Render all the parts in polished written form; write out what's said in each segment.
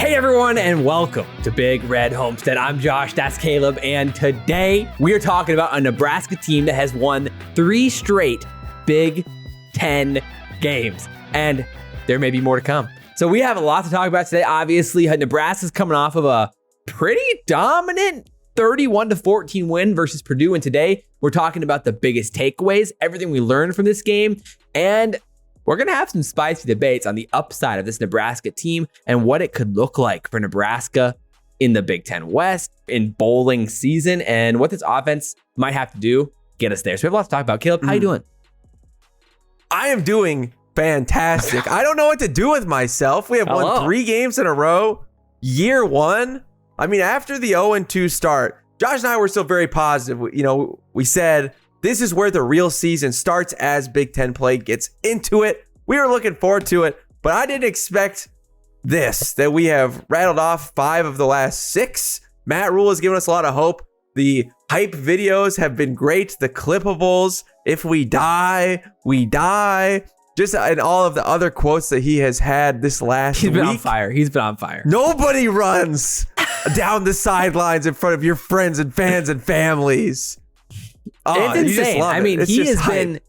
Hey everyone, and welcome to Big Red Homestead. I'm Josh, that's Caleb, and today we are talking about a Nebraska team that has won 3 straight Big Ten games, and there may be more to come. So we have a lot to talk about today. Obviously, Nebraska's coming off of a pretty dominant 31-14 win versus Purdue, and today we're talking about the biggest takeaways, everything we learned from this game, and we're going to have some spicy debates on the upside of this Nebraska team and what it could look like for Nebraska in the Big Ten West, in bowling season, and what this offense might have to do to get us there. So we have a lot to talk about. Caleb, how you doing? I am doing fantastic. I don't know what to do with myself. We have won 3 games in a row. Year 1. I mean, after the 0-2 start, Josh and I were still very positive. You know, we said this is where the real season starts as Big Ten play gets into it. We were looking forward to it, but I didn't expect this, that we have rattled off 5 of the last 6. Matt Rhule has given us a lot of hope. The hype videos have been great. The clippables, if we die, we die. Just and all of the other quotes that he has had this last week. He's been on fire. He's been on fire. Nobody runs down the sidelines in front of your friends and fans and families. It's insane. I mean, he has been.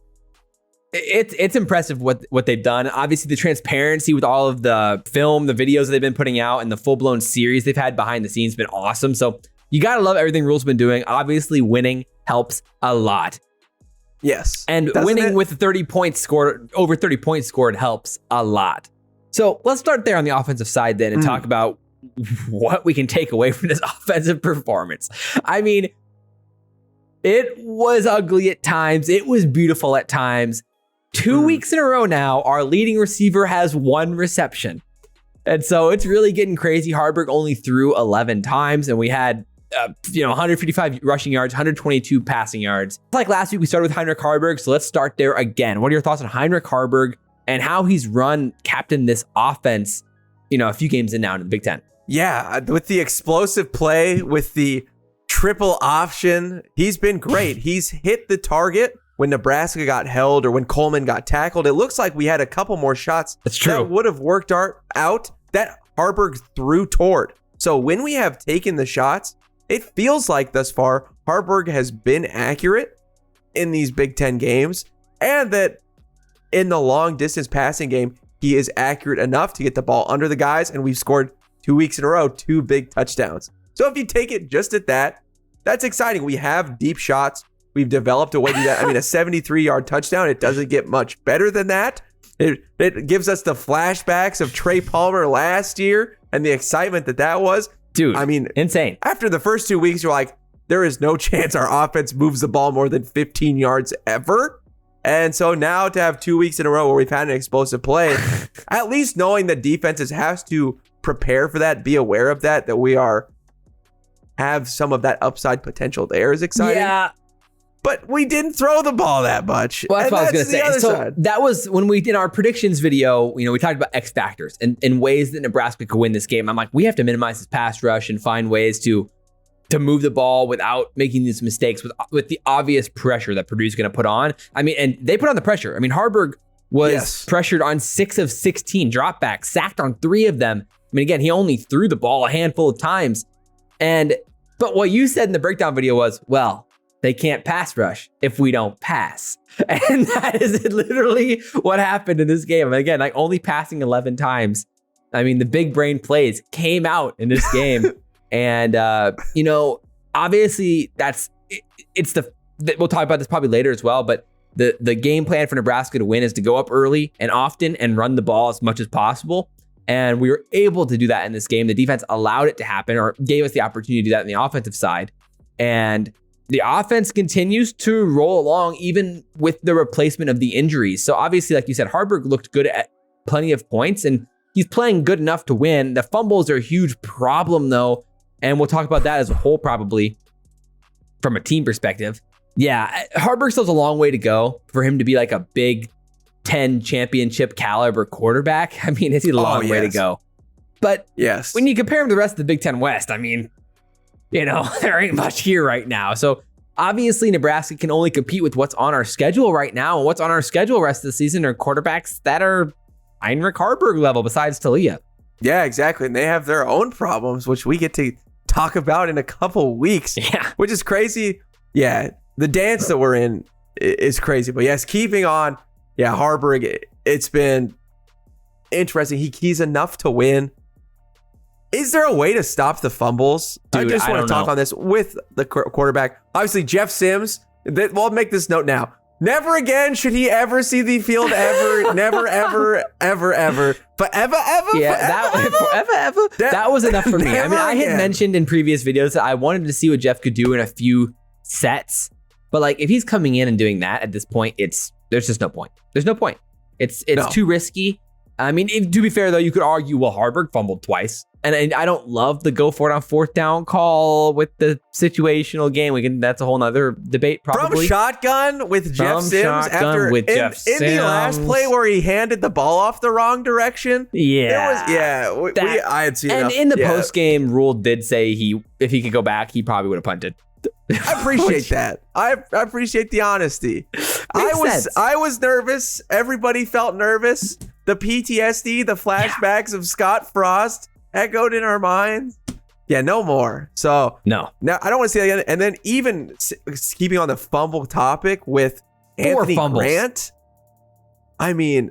It's impressive what they've done. Obviously, the transparency with all of the film, the videos that they've been putting out, and the full blown series they've had behind the scenes has been awesome. So you gotta love everything Rhule's been doing. Obviously, winning helps a lot. Yes, and winning with 30 points scored, over 30 points scored, helps a lot. So let's start there on the offensive side then and talk about what we can take away from this offensive performance. I mean, it was ugly at times. It was beautiful at times. 2 weeks in a row now, our leading receiver has 1 reception. And so it's really getting crazy. Haarberg only threw 11 times, and we had 155 rushing yards, 122 passing yards. Like last week, we started with Heinrich Haarberg, so let's start there again. What are your thoughts on Heinrich Haarberg and how he's captained this offense, a few games in now in the Big Ten? Yeah, with the explosive play, with the triple option, he's been great. He's hit the target when Nebraska got held or when Coleman got tackled. It looks like we had a couple more shots that would have worked out that Haarberg threw toward. So when we have taken the shots, it feels like thus far Haarberg has been accurate in these Big Ten games, and that in the long distance passing game, he is accurate enough to get the ball under the guys, and we've scored 2 weeks in a row, 2 big touchdowns. So if you take it just at that, that's exciting. We have deep shots. We've developed a way to do that. I mean, a 73-yard touchdown, it doesn't get much better than that. It gives us the flashbacks of Trey Palmer last year and the excitement that was. Dude, I mean, insane. After the first 2 weeks, you're like, there is no chance our offense moves the ball more than 15 yards ever. And so now to have 2 weeks in a row where we've had an explosive play, at least knowing that defenses has to prepare for that, be aware of that we have some of that upside potential there is exciting. Yeah. But we didn't throw the ball that much. Well, that's what I was going to say. So that was when we did our predictions video, we talked about X factors and ways that Nebraska could win this game. I'm like, we have to minimize this pass rush and find ways to move the ball without making these mistakes with the obvious pressure that Purdue's going to put on. I mean, and they put on the pressure. I mean, Haarberg was pressured on 6 of 16 dropbacks, sacked on 3 of them. I mean, again, he only threw the ball a handful of times. But what you said in the breakdown video was, well, they can't pass rush if we don't pass. And that is literally what happened in this game. And again, like only passing 11 times. I mean, the big brain plays came out in this game. And, obviously we'll talk about this probably later as well, but the game plan for Nebraska to win is to go up early and often and run the ball as much as possible. And we were able to do that in this game. The defense allowed it to happen or gave us the opportunity to do that on the offensive side. And the offense continues to roll along even with the replacement of the injuries. So obviously, like you said, Haarberg looked good at plenty of points and he's playing good enough to win. The fumbles are a huge problem though. And we'll talk about that as a whole probably from a team perspective. Yeah, Haarberg still has a long way to go for him to be like a Big Ten championship caliber quarterback. I mean, it's a long way to go. But when you compare him to the rest of the Big Ten West, I mean, there ain't much here right now. So obviously Nebraska can only compete with what's on our schedule right now. And what's on our schedule rest of the season are quarterbacks that are Heinrich Haarberg level besides Talia. Yeah, exactly. And they have their own problems, which we get to talk about in a couple weeks. Yeah. Which is crazy. Yeah, the dance that we're in is crazy. But yes, keeping on. Yeah, Harburg, it's been interesting. He's enough to win. Is there a way to stop the fumbles? Dude, I just want to talk on this with the quarterback. Obviously, Jeff Sims. We'll make this note now. Never again should he ever see the field ever. Never, ever, ever, ever. Forever, ever, yeah, forever, ever. That was enough for me. I mean, I had mentioned in previous videos that I wanted to see what Jeff could do in a few sets. But like, if he's coming in and doing that at this point, there's just no point. There's no point. It's too risky. I mean, to be fair though, you could argue, well, Harburg fumbled twice. And I don't love the go for it on 4th down call with the situational game. That's a whole nother debate, probably. From shotgun with Jeff Sims after in the last play where he handed the ball off the wrong direction. Yeah, I had seen. And in the post game, Rhule did say if he could go back, he probably would have punted. I appreciate that. I appreciate the honesty. I was nervous. Everybody felt nervous. The PTSD, the flashbacks of Scott Frost echoed in our minds. Yeah, no more. So no. Now I don't want to see that again. And then even keeping on the fumble topic with Anthony Grant. I mean,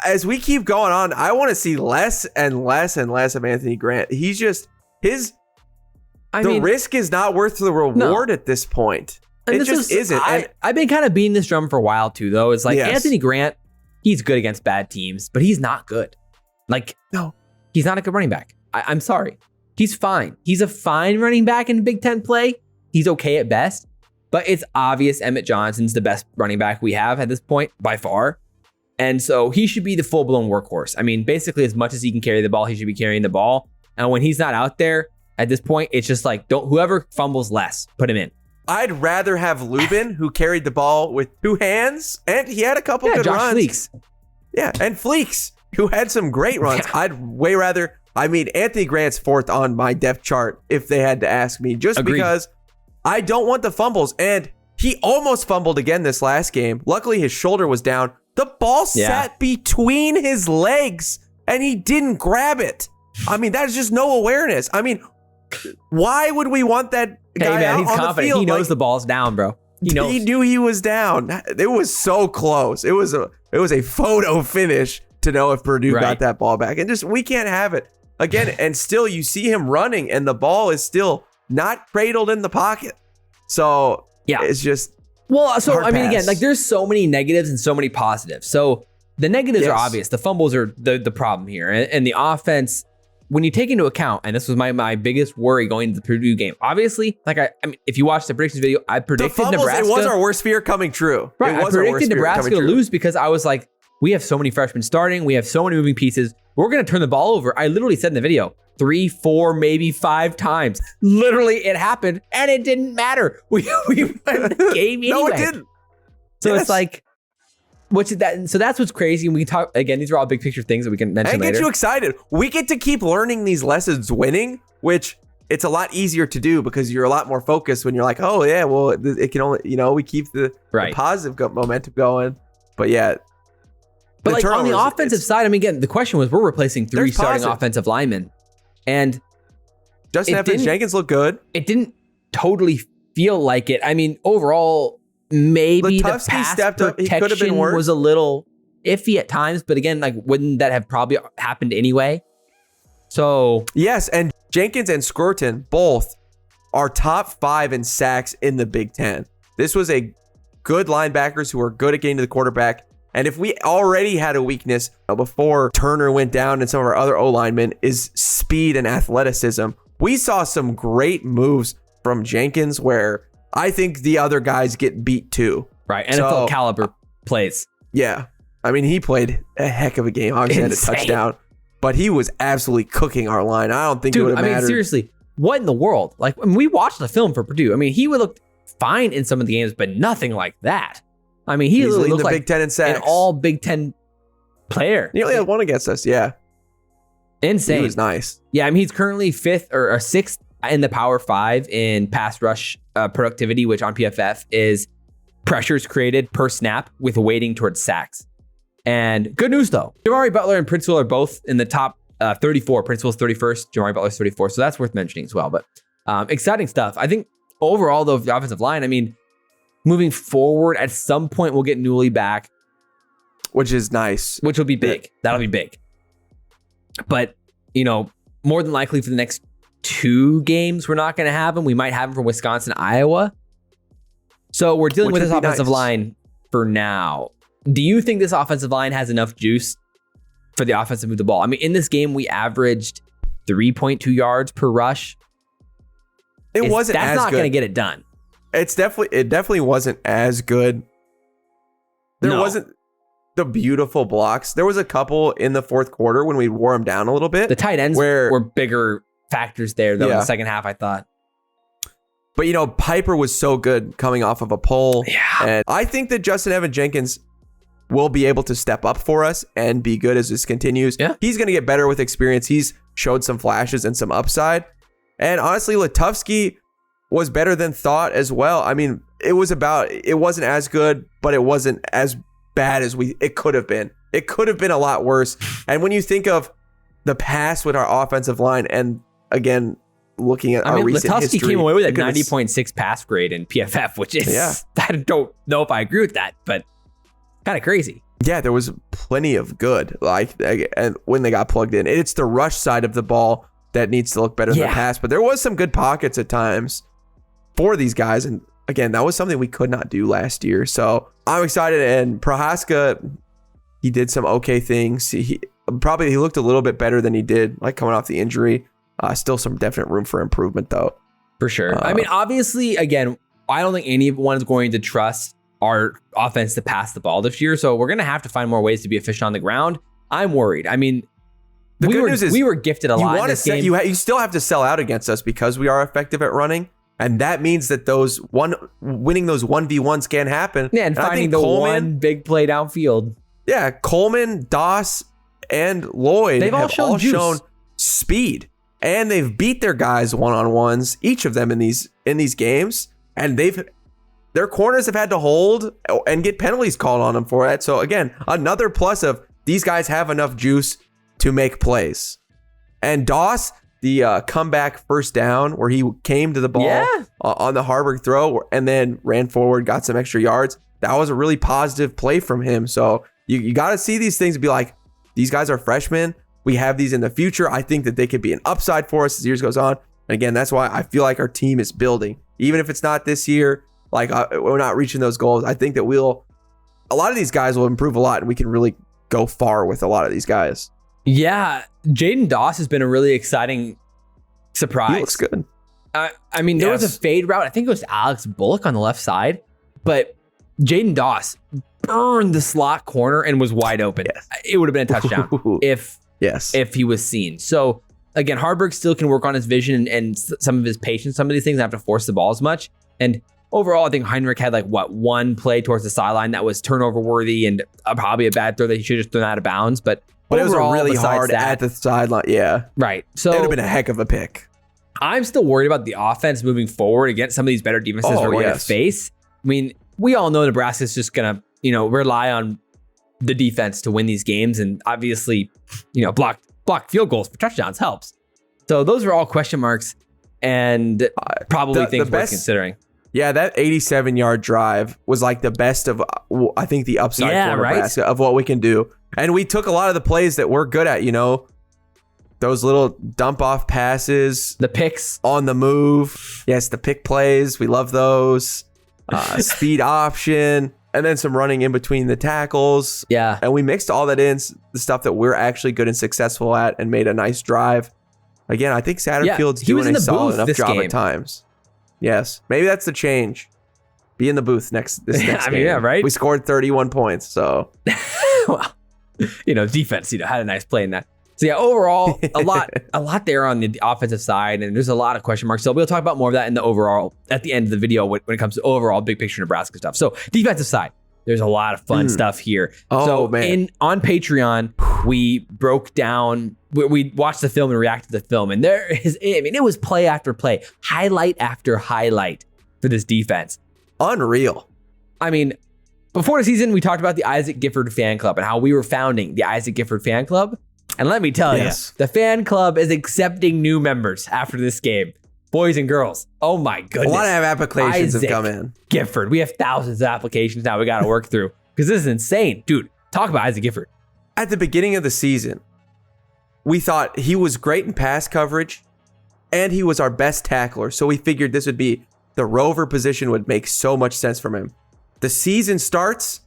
as we keep going on, I want to see less and less and less of Anthony Grant. He's just the risk is not worth the reward at this point. It just isn't. I've been kind of beating this drum for a while too, though. It's like Anthony Grant, he's good against bad teams, but he's not good. Like, no, he's not a good running back. I'm sorry. He's fine. He's a fine running back in Big Ten play. He's okay at best, but it's obvious Emmett Johnson's the best running back we have at this point by far. And so he should be the full-blown workhorse. I mean, basically as much as he can carry the ball, he should be carrying the ball. And when he's not out there at this point, it's just like, whoever fumbles less, put him in. I'd rather have Lubin, who carried the ball with 2 hands, and he had a couple good Josh runs. Fleeks. Yeah, and Fleeks, who had some great runs. Yeah. I'd way rather. I mean, Anthony Grant's 4th on my depth chart if they had to ask me, just because I don't want the fumbles. And he almost fumbled again this last game. Luckily, his shoulder was down. The ball sat between his legs, and he didn't grab it. I mean, that's just no awareness. I mean, why would we want that guy out he's on confident. the field? He knows the ball's down, bro. He knows. He knew he was down. It was so close. It was a photo finish to know if Purdue got that ball back. And we can't have it again. And still, you see him running, and the ball is still not cradled in the pocket. So it's just again, like there's so many negatives and so many positives. So the negatives are obvious. The fumbles are the problem here, and the offense. When you take into account, and this was my biggest worry going into the Purdue game, obviously, like I mean, if you watch the predictions video, I predicted Nebraska. It was our worst fear coming true. Right, I predicted Nebraska to lose because I was like, we have so many freshmen starting, we have so many moving pieces, we're going to turn the ball over. I literally said in the video, 3, 4, maybe 5 times. Literally, it happened, and it didn't matter. We won the game anyway. No, it didn't. So it's like, so that's what's crazy. And we talk again, these are all big picture things that we can mention later. And get you excited. We get to keep learning these lessons winning, which it's a lot easier to do because you're a lot more focused when you're like, oh yeah, well it can only, we keep the positive momentum going. But but like on the offensive side, I mean, again, the question was, we're replacing 3 starting offensive linemen, and Justin Evans Jenkins looked good. It didn't totally feel like it. I mean, overall, maybe the pass protection was a little iffy at times, but again, like, wouldn't that have probably happened anyway? So yes, and Jenkins and Scruton both are top 5 in sacks in the Big Ten. This was a good linebackers who are good at getting to the quarterback. And if we already had a weakness before Turner went down and some of our other O-linemen is speed and athleticism, we saw some great moves from Jenkins where I think the other guys get beat too. Right. NFL caliber plays. Yeah. I mean, he played a heck of a game. Obviously had a touchdown, but he was absolutely cooking our line. I don't think it would have mattered. I mean, seriously, what in the world? Like, when we watched the film for Purdue, I mean, he would look fine in some of the games, but nothing like that. I mean, he looked like Big Ten in sacks. An all Big Ten player. He only had 1 against us. Yeah. Insane. He was nice. Yeah. I mean, he's currently 5th or 6th in the Power 5 in pass rush productivity, which on PFF is pressures created per snap with weighting towards sacks. And good news though, Jamari Butler and Prince Will are both in the top 34. Prince Will's 31st, Jamari Butler's 34. So that's worth mentioning as well. But exciting stuff. I think overall though, the offensive line, I mean, moving forward, at some point we'll get Newly back. Which is nice. Which will be big. That'll be big. But, more than likely for the next 2 games, we're not going to have him. We might have him from Wisconsin, Iowa. So we're dealing with this offensive line for now. Do you think this offensive line has enough juice for the offense to move the ball? I mean, in this game, we averaged 3.2 yards per rush. That's not going to get it done. It definitely wasn't as good. There wasn't the beautiful blocks. There was a couple in the fourth quarter when we wore them down a little bit. The tight ends were bigger factors there, though, in the second half, I thought. But, Piper was so good coming off of a pole. Yeah. And I think that Justin Evan-Jenkins will be able to step up for us and be good as this continues. Yeah. He's going to get better with experience. He's showed some flashes and some upside. And honestly, Latufsky was better than thought as well. I mean, it wasn't as good, but it wasn't as bad as it could have been. It could have been a lot worse. And when you think of the past with our offensive line, and again, looking at our recent history, Latufsky came away with a 90.6 pass grade in PFF, which is, I don't know if I agree with that, but kind of crazy. Yeah, there was plenty of good, and when they got plugged in. It's the rush side of the ball that needs to look better than the pass, but there was some good pockets at times for these guys, and again, that was something we could not do last year. So I'm excited. And Prohaska, he did some okay things. He looked a little bit better than he did, like coming off the injury. Still some definite room for improvement, though. For sure. I mean, obviously, again, I don't think anyone's going to trust our offense to pass the ball this year. So we're going to have to find more ways to be efficient on the ground. I'm worried. I mean, the good news is we were gifted a lot in this game. You still have to sell out against us because we are effective at running. And that means that winning those 1v1s can happen. Yeah, and finding the one big play downfield. Yeah, Coleman, Doss, and Lloyd have all shown speed. And they've beat their guys one-on-ones, each of them in these games. And their corners have had to hold and get penalties called on them for that. So again, another plus of these guys have enough juice to make plays. And Doss, the comeback first down where he came to the ball on the Harburg throw and then ran forward, got some extra yards. That was a really positive play from him. So you got to see these things and be like, these guys are freshmen. We have these in the future. I think that they could be an upside for us as years goes on. And again, that's why I feel like our team is building. Even if it's not this year, we're not reaching those goals. I think that a lot of these guys will improve a lot and we can really go far with a lot of these guys. Yeah, Jaden Doss has been a really exciting surprise. He looks good. I mean, there was a fade route. I think it was Alex Bullock on the left side, but Jaden Doss burned the slot corner and was wide open. Yes. It would have been a touchdown if he was seen. So again, Harburg still can work on his vision and some of his patience. Some of these things don't have to force the ball as much. And overall, I think Heinrich had one play towards the sideline that was turnover worthy and probably a bad throw that he should have just thrown out of bounds. But it was really hard at the sideline. Yeah. Right. So it would have been a heck of a pick. I'm still worried about the offense moving forward against some of these better defenses we're going to face. I mean, we all know Nebraska's just going to, rely on the defense to win these games. And obviously, block field goals for touchdowns helps. So those are all question marks and probably things worth considering. Yeah, that 87-yard drive was like the best of, I think, the upside for Nebraska of what we can do. And we took a lot of the plays that we're good at, those little dump off passes. The picks. On the move. Yes, the pick plays. We love those. Speed option. And then some running in between the tackles. Yeah. And we mixed all that in, the stuff that we're actually good and successful at, and made a nice drive. Again, I think Satterfield's doing a solid enough job at times. Yes. Maybe that's the change. Be in the booth this next game. Yeah, right? We scored 31 points, so. Well, defense, had a nice play in that. So yeah, overall, a lot there on the offensive side, and there's a lot of question marks. So we'll talk about more of that in the overall at the end of the video when it comes to overall big picture Nebraska stuff. So defensive side, there's a lot of fun stuff here. Man. On Patreon, we broke down, we watched the film and reacted to the film, and it was play after play, highlight after highlight for this defense. Unreal. I mean, before the season, we talked about the Isaac Gifford fan club and how we were founding the Isaac Gifford fan club. And let me tell you, the fan club is accepting new members after this game. Boys and girls. Oh my goodness. A lot of applications Isaac have come in. Gifford. We have thousands of applications now we got to work through because this is insane. Dude, talk about Isaac Gifford. At the beginning of the season, we thought he was great in pass coverage and he was our best tackler. So we figured this would be the rover position would make so much sense from him. The season starts,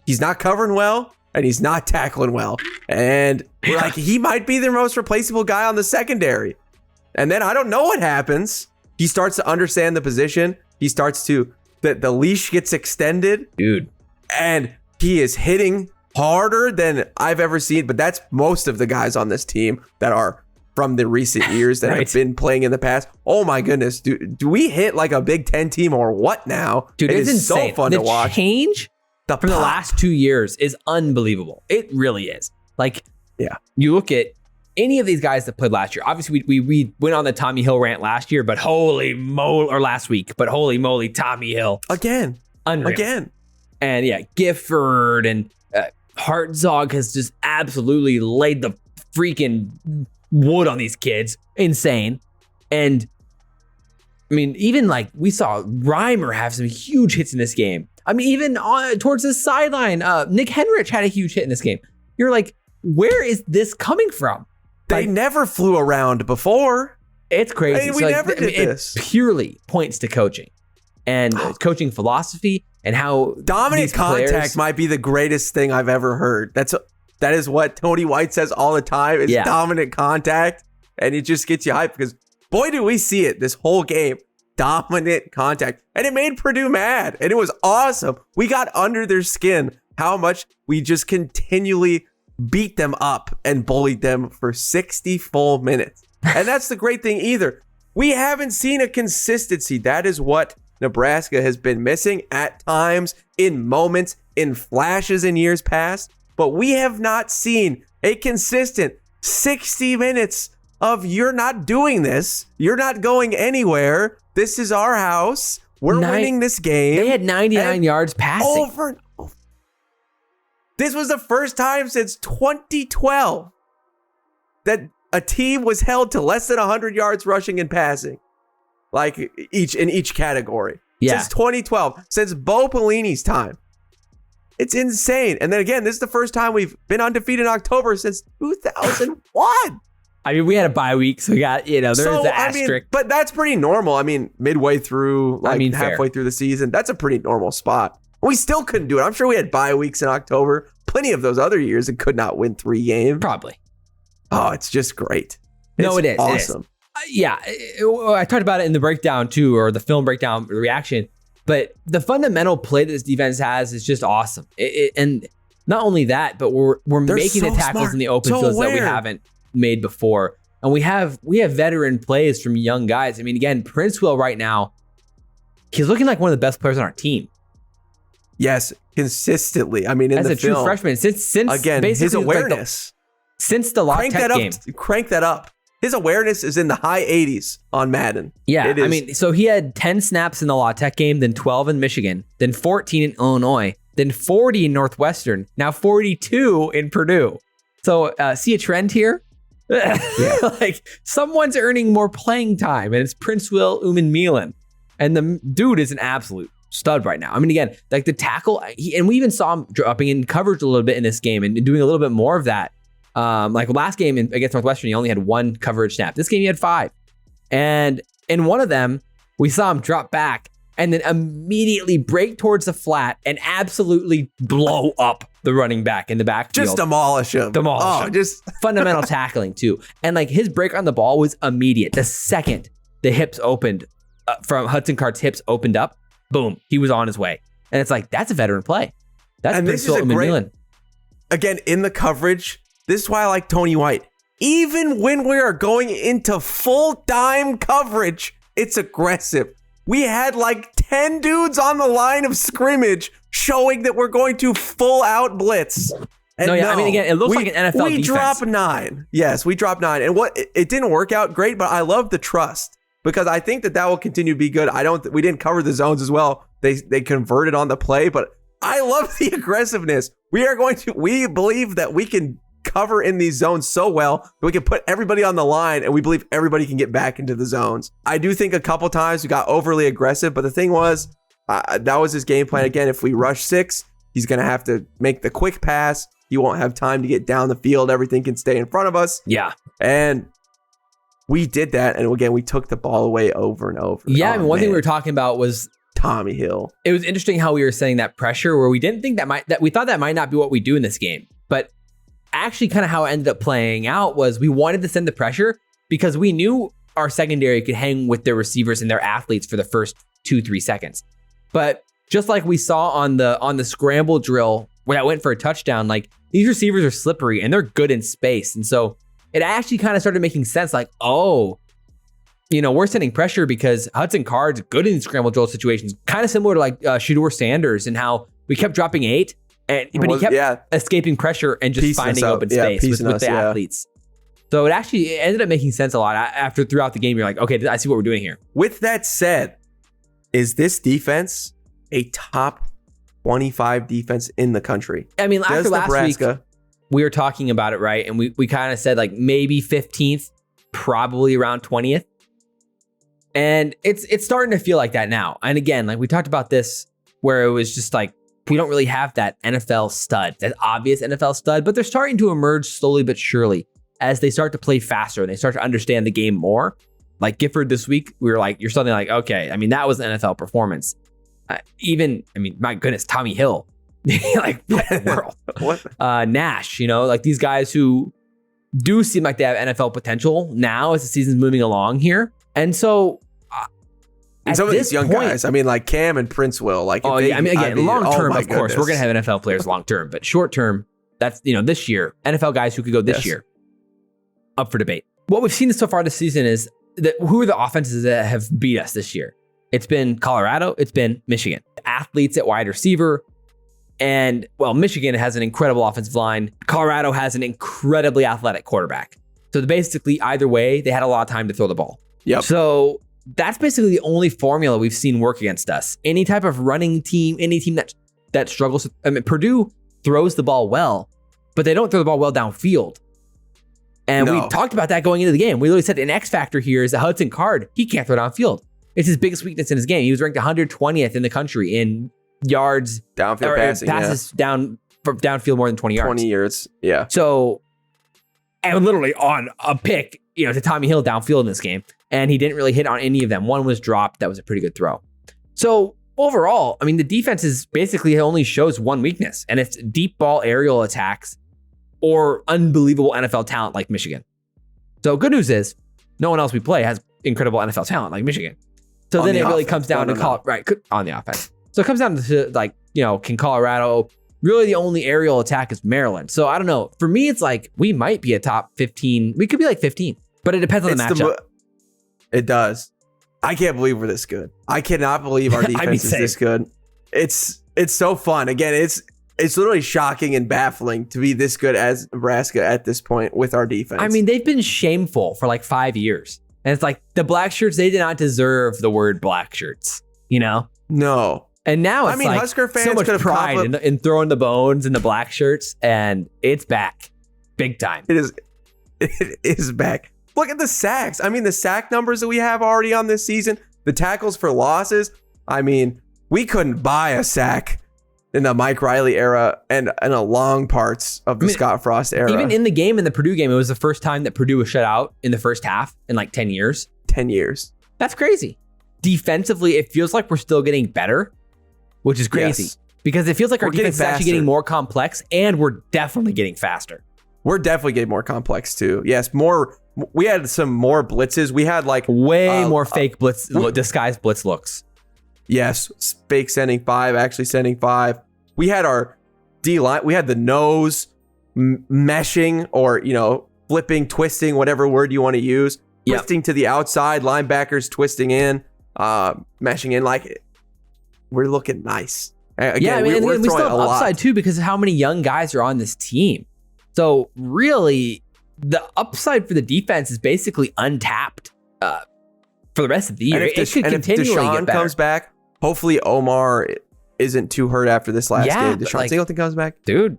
he's not covering well and he's not tackling well. And we're like, he might be the most replaceable guy on the secondary. And then I don't know what happens. He starts to understand the position. He starts to, the leash gets extended. Dude. And he is hitting harder than I've ever seen. But that's most of the guys on this team that are from the recent years that have been playing in the past. Oh my goodness. Do we hit like a Big Ten team or what now? Dude, it's insane. So fun to watch. The change from the last 2 years is unbelievable. It really is. Like, you look at any of these guys that played last year. Obviously, we went on the Tommy Hill rant last year, but holy moly, or last week, but holy moly, Tommy Hill. Again. Unreal. Again. And yeah, Gifford and Hartzog has just absolutely laid the freaking wood on these kids. Insane. And I mean, even like we saw Reimer have some huge hits in this game. I mean, even towards the sideline, Nick Henrich had a huge hit in this game. You're like, where is this coming from? They never flew around before. It's crazy. I mean, we never did this. It purely points to coaching and coaching philosophy and how dominant contact might be the greatest thing I've ever heard. That is what Tony White says all the time. It's dominant contact, and it just gets you hyped because boy, do we see it this whole game. Dominant contact, and it made Purdue mad, and it was awesome. We got under their skin how much we just continually beat them up and bullied them for 60 full minutes. And that's the great thing either. We haven't seen a consistency. That is what Nebraska has been missing at times, in moments, in flashes in years past. But we have not seen a consistent 60 minutes of you're not doing this. You're not going anywhere. This is our house. We're winning this game. They had 99 yards passing. Over and over. This was the first time since 2012 that a team was held to less than 100 yards rushing and passing, like in each category. Since 2012, since Bo Pelini's time. It's insane. And then again, this is the first time we've been undefeated in October since 2001. I mean, we had a bye week, so we got, there's the asterisk. But that's pretty normal. I mean, midway through, halfway through the season, that's a pretty normal spot. We still couldn't do it. I'm sure we had bye weeks in October. Plenty of those other years and could not win 3 games. Probably. Oh, it's just great. It is awesome. I talked about it in the breakdown too, or the film breakdown reaction. But the fundamental play that this defense has is just awesome. And not only that, but we're making the tackles in the open fields that we haven't made before. And we have veteran plays from young guys. I mean, again, Princewell right now, he's looking like one of the best players on our team. Yes, consistently. I mean, as a true freshman, since again, his awareness since the La Tech game, crank that up. His awareness is in the high 80s on Madden. Yeah, I mean, so he had 10 snaps in the La Tech game, then 12 in Michigan, then 14 in Illinois, then 40 in Northwestern, now 42 in Purdue. So see a trend here? Like someone's earning more playing time, and it's Princewell Uman-Milan, and the dude is an absolute stud right now. I mean, again, like the tackle, and we even saw him dropping in coverage a little bit in this game and doing a little bit more of that. Like last game against Northwestern, he only had 1 coverage snap. This game, he had 5. And in one of them, we saw him drop back and then immediately break towards the flat and absolutely blow up the running back in the backfield. Just demolish him. Just fundamental tackling too. And like his break on the ball was immediate. The second the hips opened from Hudson Card's hips opened up, boom, he was on his way. And it's like, that's a veteran play. That's Princewell Uman-Milan. Again, in the coverage, this is why I like Tony White. Even when we are going into full dime coverage, it's aggressive. We had like 10 dudes on the line of scrimmage showing that we're going to full out blitz. And I mean, again, it looks like an NFL defense. We dropped 9. Yes, we dropped 9. And it didn't work out great, but I love the trust because I think that will continue to be good. We didn't cover the zones as well. They converted on the play, but I love the aggressiveness. We believe that we can cover in these zones so well that we can put everybody on the line, and we believe everybody can get back into the zones. I do think a couple times we got overly aggressive, but the thing was, that was his game plan. Again, if we rush 6, he's going to have to make the quick pass. He won't have time to get down the field. Everything can stay in front of us. Yeah. And we did that. And again, we took the ball away over and over. Yeah. One thing we were talking about was Tommy Hill. It was interesting how we were saying that pressure where we didn't think that we thought that might not be what we do in this game. But actually kind of how it ended up playing out was we wanted to send the pressure because we knew our secondary could hang with their receivers and their athletes for the first 2-3 seconds. But just like we saw on the scramble drill where that went for a touchdown, like these receivers are slippery and they're good in space. And so it actually kind of started making sense like, oh, we're sending pressure because Hudson Card's good in scramble drill situations, kind of similar to like Shedeur Sanders and how we kept dropping 8. But he kept escaping pressure and just finding open space with the athletes. So it ended up making sense a lot throughout the game. You're like, okay, I see what we're doing here. With that said, is this defense a top 25 defense in the country? I mean, after last week, we were talking about it, right? And we kind of said like maybe 15th, probably around 20th. And it's starting to feel like that now. And again, like we talked about this where it was just like, we don't really have that NFL stud, that obvious NFL stud, but they're starting to emerge slowly but surely as they start to play faster and they start to understand the game more. Like Gifford this week, we were like, you're something like, okay, I mean, that was an NFL performance. My goodness, Tommy Hill, like what world? What? Nash, like these guys who do seem like they have NFL potential now as the season's moving along here. And so, and some of these young guys, I mean, like Cam and Prince will, like, long term, of course, we're going to have NFL players long term, but short term, that's, this year, NFL guys who could go this year, up for debate. What we've seen so far this season is that who are the offenses that have beat us this year? It's been Colorado. It's been Michigan. Athletes at wide receiver. And, well, Michigan has an incredible offensive line. Colorado has an incredibly athletic quarterback. So basically, either way, they had a lot of time to throw the ball. Yep. So that's basically the only formula we've seen work against us. Any type of running team, any team that struggles. Purdue throws the ball well, but they don't throw the ball well downfield. And we talked about that going into the game. We literally said an X factor here is that Hudson Card, he can't throw downfield. It's his biggest weakness in his game. He was ranked 120th in the country in yards downfield passes downfield more than 20 yards. 20 yards, yeah. So, and literally on a pick, to Tommy Hill downfield in this game, and he didn't really hit on any of them. One was dropped. That was a pretty good throw. So overall, I mean, the defense is basically only shows one weakness, and it's deep ball aerial attacks or unbelievable NFL talent like Michigan. So good news is no one else we play has incredible NFL talent like Michigan. So then it really comes down to right on the offense. So it comes down to like, can Colorado, really the only aerial attack is Maryland. So I don't know. For me, it's like we might be a top 15. We could be like 15, but it depends on the matchup. It does. I can't believe we're this good. I cannot believe our defense is this good. It's so fun. Again, it's literally shocking and baffling to be this good as Nebraska at this point with our defense. I mean, they've been shameful for like 5 years. And it's like the black shirts, they did not deserve the word black shirts, No. And now it's like Husker fans so much pride in throwing the bones in the black shirts, and it's back big time. It is back. Look at the sacks. I mean, the sack numbers that we have already on this season, the tackles for losses. I mean, we couldn't buy a sack in the Mike Riley era and a long parts of the Scott Frost era. Even in the game, in the Purdue game, it was the first time that Purdue was shut out in the first half in like 10 years. 10 years. That's crazy. Defensively, it feels like we're still getting better, which is crazy because it feels like our defense is actually getting more complex, and we're definitely getting faster. We're definitely getting more complex too. Yes, more. We had some more blitzes. We had like way more fake blitz, disguised blitz looks. Yes, fake sending 5, actually sending 5. We had our D line. We had the nose meshing, or flipping, twisting, whatever word you want to use. Twisting to the outside, linebackers twisting in, meshing in. Like, we're looking nice. Again, we're we still have upside too because of how many young guys are on this team. So really, the upside for the defense is basically untapped for the rest of the year. It should continually get better. Deshaun comes back. Hopefully Omar isn't too hurt after this last game. Deshaun Singleton comes back. Dude,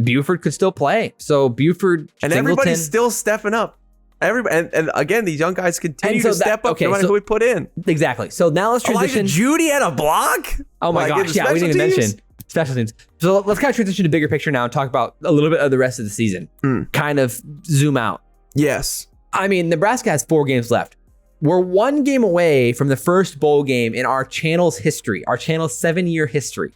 Buford could still play. So Buford and Singleton, everybody's still stepping up. Everybody, and again, these young guys continue to step up no matter who we put in. Exactly. So now let's transition. Elijah Judy had a block? Oh my gosh. Yeah, we didn't even mention special teams. So let's kind of transition to bigger picture now and talk about a little bit of the rest of the season. Kind of zoom out. Yes. I mean, Nebraska has 4 games left. We're 1 game away from the first bowl game in our channel's history, our channel's 7-year history,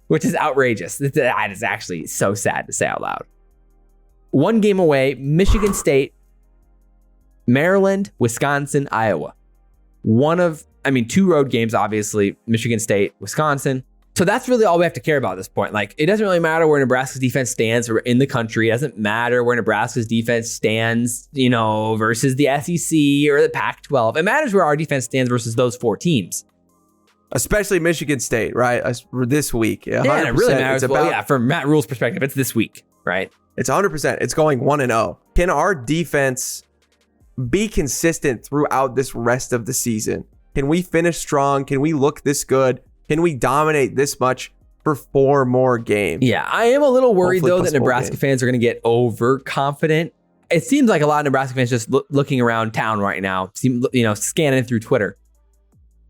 which is outrageous. That is actually so sad to say out loud. 1 game away, Michigan State, Maryland, Wisconsin, Iowa. 2 road games, obviously, Michigan State, Wisconsin. So that's really all we have to care about at this point. Like, it doesn't really matter where Nebraska's defense stands in the country. It doesn't matter where Nebraska's defense stands, versus the SEC or the Pac-12. It matters where our defense stands versus those 4 teams. Especially Michigan State, right? This week. Yeah, and it really matters. From Matt Rhule's perspective, it's this week, right? It's 100%. It's going 1-0. Can our defense be consistent throughout this rest of the season? Can we finish strong? Can we look this good? Can we dominate this much for 4 more games? Yeah, I am a little worried, though, that Nebraska fans are going to get overconfident. It seems like a lot of Nebraska fans just looking around town right now, scanning through Twitter.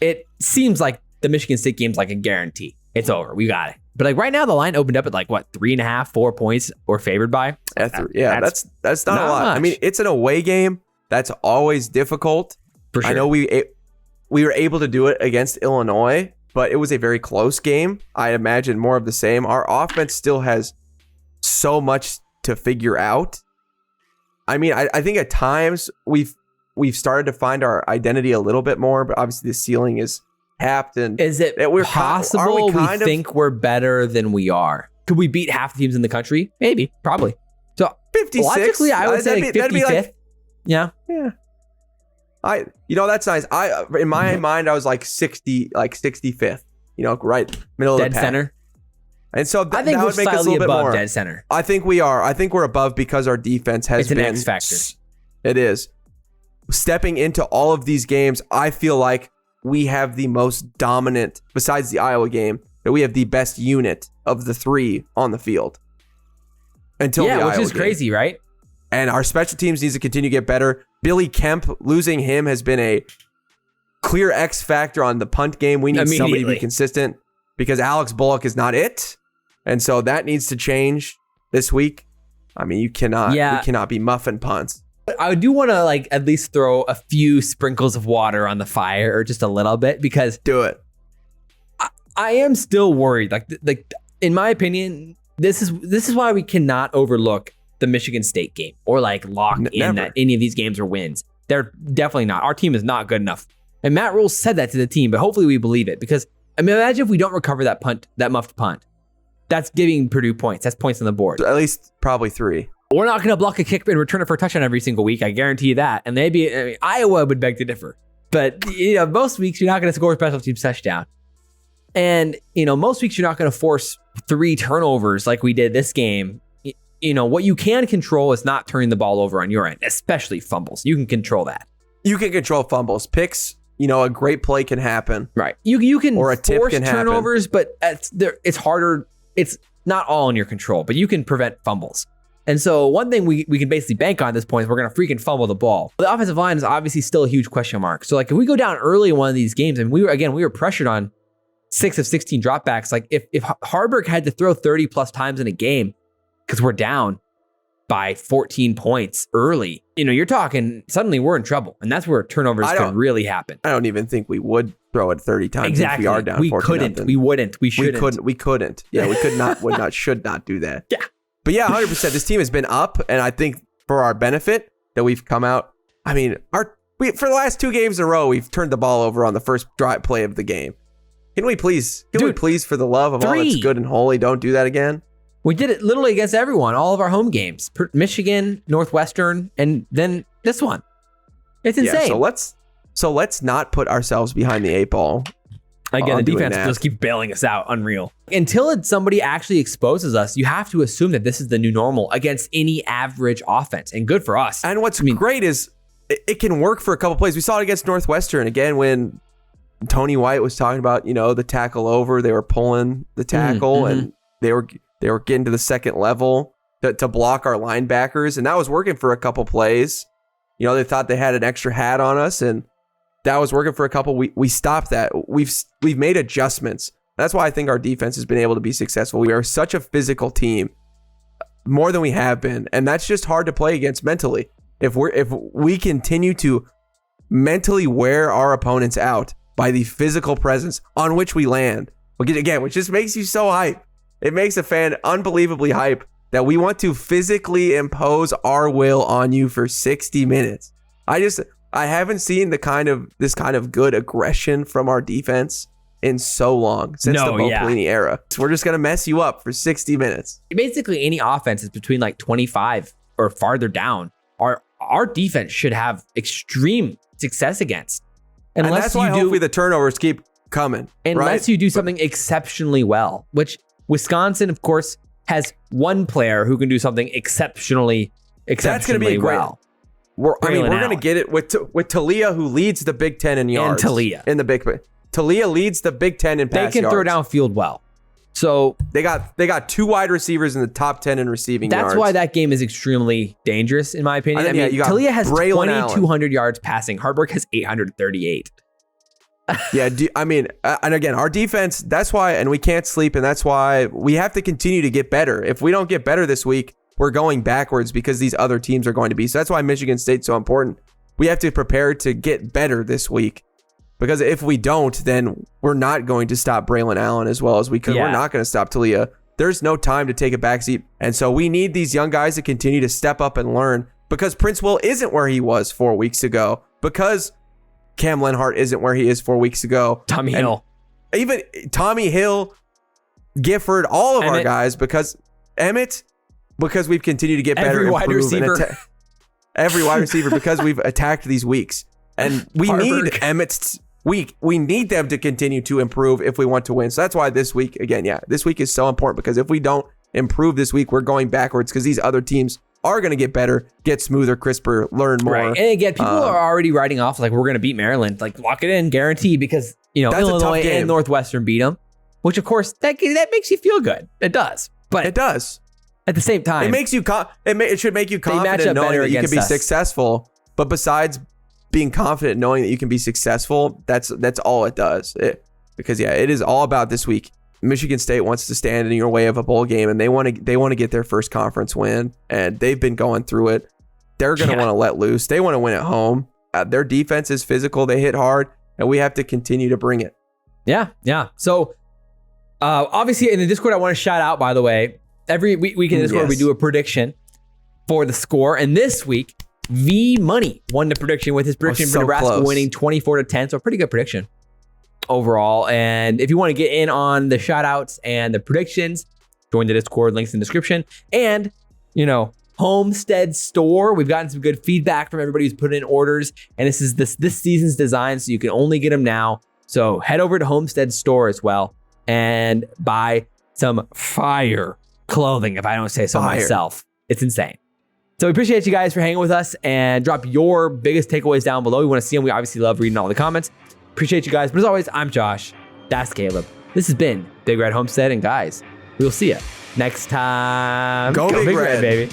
It seems like the Michigan State game's like a guarantee. It's over. We got it. But like right now, the line opened up at 3.5, 4 points we're favored by. That's not a lot. Much. I mean, it's an away game. That's always difficult. For sure. I know we were able to do it against Illinois, but it was a very close game. I imagine more of the same. Our offense still has so much to figure out. I mean, I think at times we've started to find our identity a little bit more, but obviously the ceiling is tapped. And is it possible we think we're better than we are? Could we beat half the teams in the country? Maybe, probably. So 56. Logically, I would say 55th. Yeah. That's nice. In my mind, I was like 65th. Right middle of the pack. Center. And so I think that we're would make us a slightly little bit above more. Dead center. I think we are. I think we're above because our defense has been. It's an X factor. It is. Stepping into all of these games, I feel like we have the most dominant, besides the Iowa game, that we have the best unit of the 3 on the field. Until the Iowa which is game. Crazy, right? And our special teams needs to continue to get better. Billy Kemp, losing him has been a clear X factor on the punt game. We need somebody to be consistent because Alex Bullock is not it. And so that needs to change this week. I mean, we cannot be muffin punts. I do want to at least throw a few sprinkles of water on the fire, or just a little bit, because do it. I am still worried. Like in my opinion, this is why we cannot overlook the Michigan State game or lock in that any of these games are wins. They're definitely not. Our team is not good enough. And Matt Rhule said that to the team, but hopefully we believe it, because imagine if we don't recover that punt, that muffed punt. That's giving Purdue points. That's points on the board. At least probably 3. We're not going to block a kick and return it for a touchdown every single week. I guarantee you that. And maybe Iowa would beg to differ. But most weeks you're not going to score a special teams touchdown. And most weeks you're not going to force 3 turnovers like we did this game. What you can control is not turning the ball over on your end, especially fumbles. You can control that. You can control fumbles. Picks, a great play can happen. Right. You can or a tip force can turnovers, happen. but it's harder. It's not all in your control, but you can prevent fumbles. And so one thing we can basically bank on at this point is we're going to freaking fumble the ball. The offensive line is obviously still a huge question mark. So if we go down early in one of these games, and we were pressured on 6 of 16 dropbacks. If Harburg had to throw 30 plus times in a game because we're down by 14 points early, you're talking suddenly we're in trouble. And that's where turnovers could really happen. I don't even think we would throw it 30 times if we are down 14. We couldn't. We wouldn't. We shouldn't. We couldn't. Yeah, we could not, would not, should not do that. Yeah. But yeah, 100%. This team has been up, and I think for our benefit that we've come out. I mean, for the last 2 games in a row, we've turned the ball over on the first drive play of the game. Can we please, for the love of all that's good and holy, don't do that again? We did it literally against everyone, all of our home games, Michigan, Northwestern, and then this one. It's insane. Yeah, so let's not put ourselves behind the 8 ball. Again, the defense just keeps bailing us out. Unreal. Until somebody actually exposes us, you have to assume that this is the new normal against any average offense, and good for us. And what's great is it can work for a couple plays. We saw it against Northwestern again when Tony White was talking about, the tackle over. They were pulling the tackle and they were getting to the second level to block our linebackers. And that was working for a couple plays. They thought they had an extra hat on us, and that was working for a couple. We stopped that. We've made adjustments. That's why I think our defense has been able to be successful. We are such a physical team, more than we have been, and that's just hard to play against mentally. If we continue to mentally wear our opponents out by the physical presence on which we land, again, which just makes you so hype. It makes a fan unbelievably hype that we want to physically impose our will on you for 60 minutes. I haven't seen this kind of good aggression from our defense in so long, since the Bo Pelini era. So we're just going to mess you up for 60 minutes. Basically, any offense is between like 25 or farther down. Our defense should have extreme success against. And that's why hopefully the turnovers keep coming. Unless you do something exceptionally well, which Wisconsin, of course, has one player who can do something exceptionally that's going to be well. We're going to get it with Talia, who leads the Big Ten in yards. And Talia. In the Big Ten. Talia leads the Big Ten in pass yards. They can throw downfield well. So they got 2 wide receivers in the top 10 in receiving yards. That's why that game is extremely dangerous, in my opinion. I mean, Talia has 2,200 yards passing. Harburg has 838. And again, our defense, that's why, and we can't sleep, and that's why we have to continue to get better. If we don't get better this week, we're going backwards because these other teams are going to be. So that's why Michigan State's so important. We have to prepare to get better this week, because if we don't, then we're not going to stop Braylon Allen as well as we could. Yeah. We're not going to stop Talia. There's no time to take a backseat. And so we need these young guys to continue to step up and learn, because Prince Will isn't where he was 4 weeks ago, because Cam Lenhart isn't where he is 4 weeks ago. Tommy Hill. Even Tommy Hill, Gifford, all of our guys, because Emmett, because we've continued to get better. Every wide receiver. Every wide receiver, because we've attacked these weeks. And we need Emmett's week. We need them to continue to improve if we want to win. So that's why this week, this week is so important, because if we don't improve this week, we're going backwards, because these other teams are going to get better, get smoother, crisper, learn more. Right. And again, people are already writing off like we're going to beat Maryland, like lock it in, guaranteed, because Illinois and Northwestern beat them, which of course that makes you feel good. It does, but it does. At the same time, it makes you. It should make you confident knowing that you can be successful. But besides being confident knowing that you can be successful, that's all it does. Because it is all about this week. Michigan State wants to stand in your way of a bowl game, and they want to get their first conference win, and they've been going through it. They're going to want to let loose. They want to win at home. Their defense is physical. They hit hard, and we have to continue to bring it. Yeah. So obviously in the Discord, I want to shout out, by the way, every week in the Discord, we do a prediction for the score, and this week, V Money won the prediction with his prediction for Nebraska winning 24-10. So a pretty good prediction overall. And if you want to get in on the shout outs and the predictions, join the Discord, links in the description. And, HOMESTEAD Store. We've gotten some good feedback from everybody who's put in orders. And this is this season's design, so you can only get them now. So head over to HOMESTEAD Store as well and buy some fire clothing, if I don't say so myself. It's insane. So we appreciate you guys for hanging with us, and drop your biggest takeaways down below. We want to see them. We obviously love reading all the comments. Appreciate you guys. But as always, I'm Josh. That's Caleb. This has been Big Red Homestead, and guys, we'll see you next time. Go Big Red, baby.